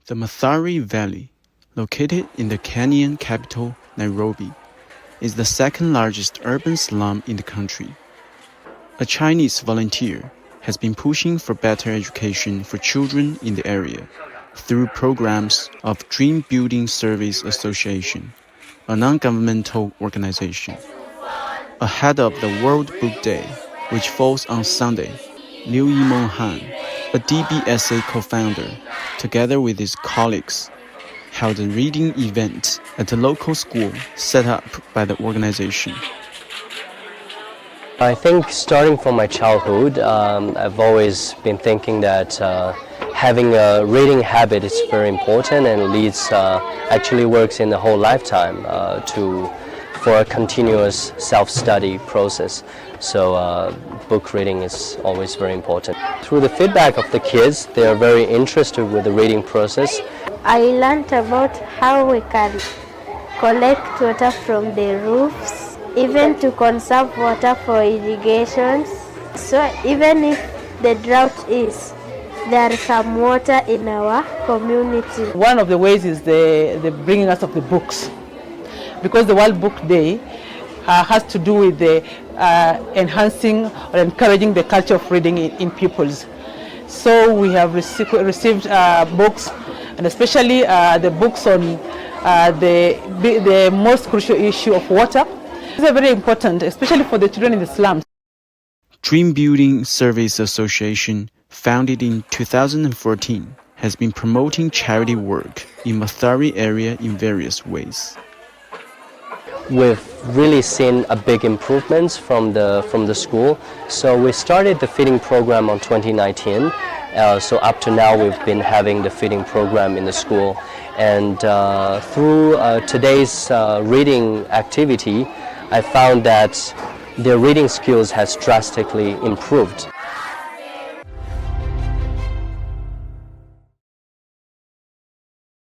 The Mathare Valley, located in the Kenyan capital, Nairobi, is the second largest urban slum in the country. A Chinese volunteer has been pushing for better education for children in the area through programs of Dream Building Service Association, a non-governmental organization. Ahead of the World Book Day, which falls on Sunday, Liu Yimeng Han, a DBSA co-founder, together with his colleagues, held a reading event at a local school set up by the organization. I think starting from my childhood, I've always been thinking that having a reading habit is very important and leads, actually works in the whole lifetime for a continuous self-study process. So book reading is always very important. Through the feedback of the kids, they are very interested with the reading process. I learned about how we can collect water from the roofs, even to conserve water for irrigation. So even if the drought is, there is some water in our community. One of the ways is the bringing us of the books, because the World Book Day has to do with the enhancing or encouraging the culture of reading in pupils. So we have received books, and especially the books on the most crucial issue of water. These are very important, especially for the children in the slums. Dream Building Service Association, founded in 2014, has been promoting charity work in Mathare area in various ways. We've really seen a big improvements from the school. So we started the feeding program on 2019. So up to now we've been having the feeding program in the school. And through today's reading activity, I found that their reading skills has drastically improved.